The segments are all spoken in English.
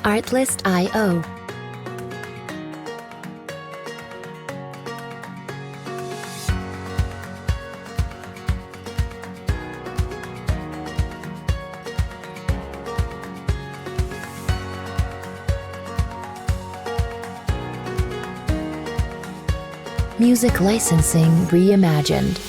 Artlist.io. Music licensing reimagined.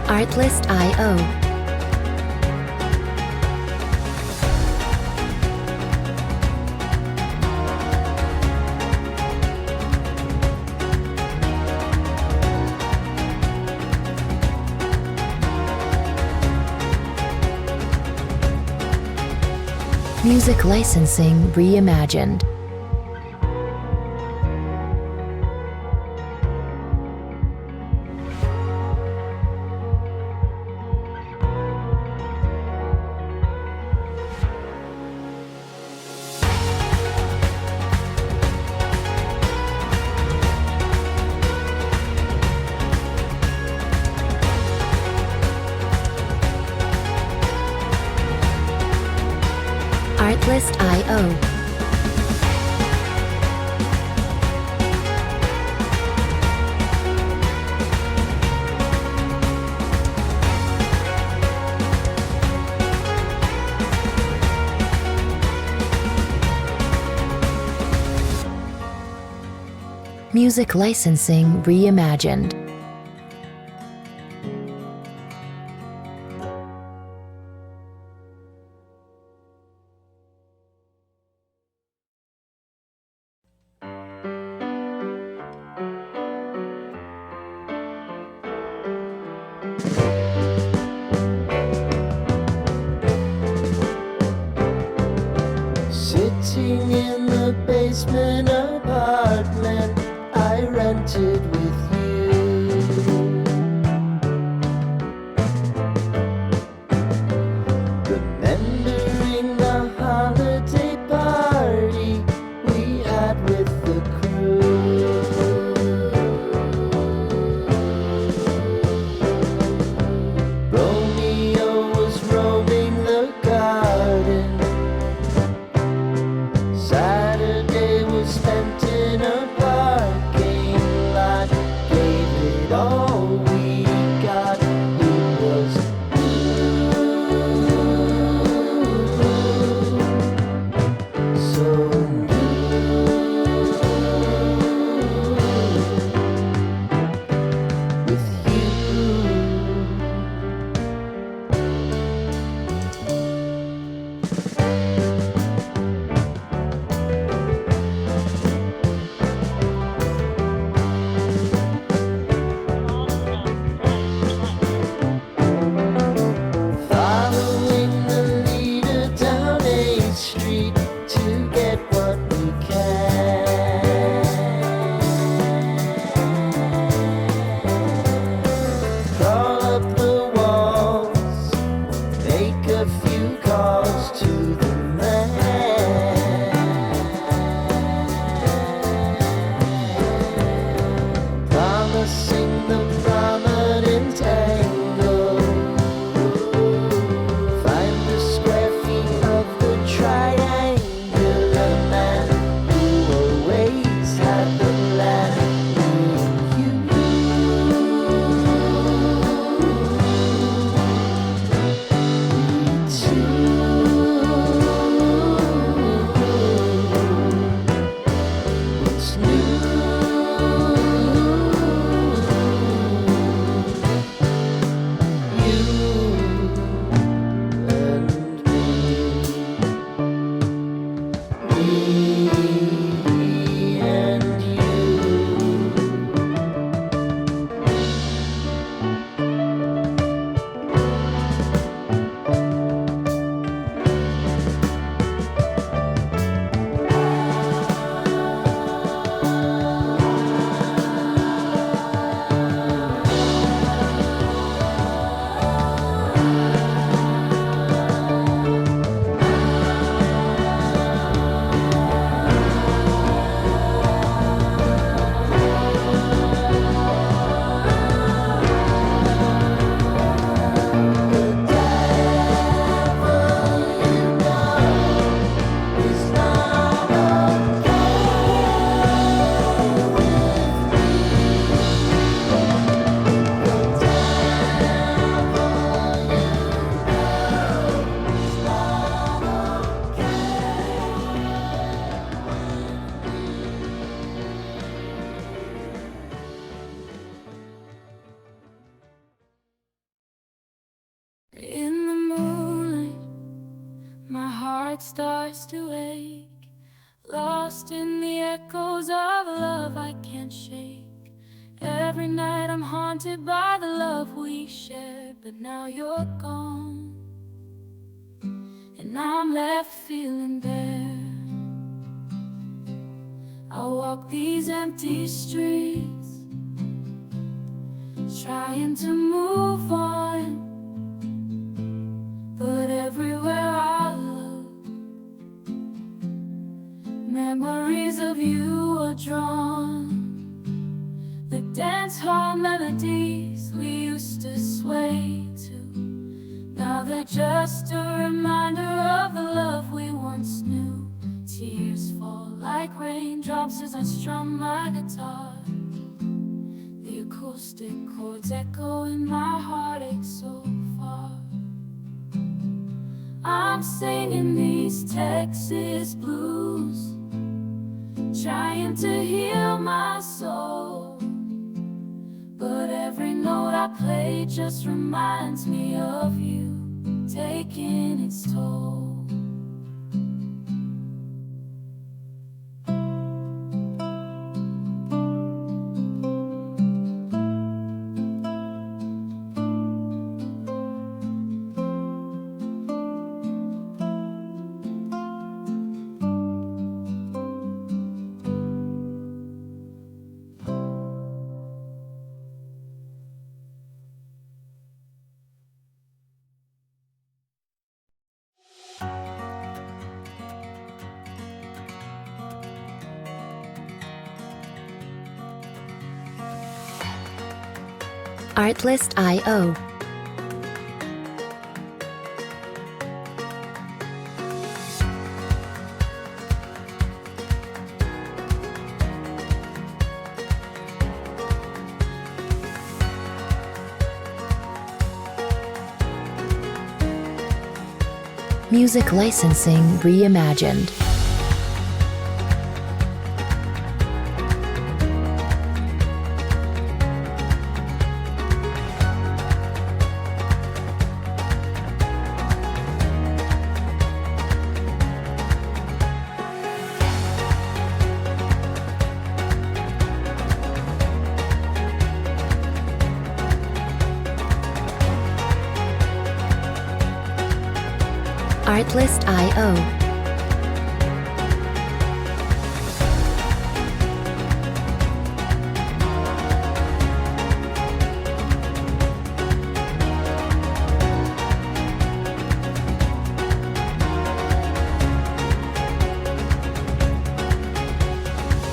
Artlist.io. Music licensing reimagined. Artlist.io. Music licensing reimagined. Sitting in the basement apartment I rented with you, remembering the holiday party we had with the crew. Romeo was roaming the garden. Saturday was spent in a parking lot. Gave it all we got. It was so with you. Following the leader down 8th Street to get what we can. Crawl up the walls, make a few calls to the man. Promising the prominent angle. Find the square feet of the triangular man who always had the plan. What's new? heart starts to ache, lost in the echoes of a love I can't shake. Every night I'm haunted by the love we shared, but now you're gone, and I'm left feeling bare. I walk these empty streets, trying to move on, but everywhere I look, memories of you are drawn. The dance hall melodies we used to sway to, now they're just a reminder of the love we once knew. Tears fall like raindrops as I strum my guitar. The acoustic chords echo in my heartache so far. I'm singing these Texas blues, trying to heal my soul, but every note I play just reminds me of you, taking its toll. Artlist.io. Music licensing reimagined. Artlist.io.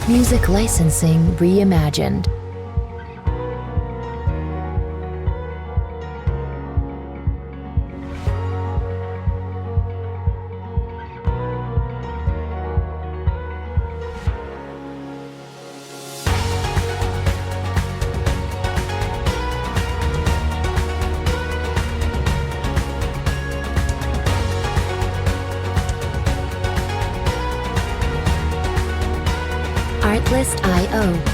Music licensing reimagined. Artlist.io.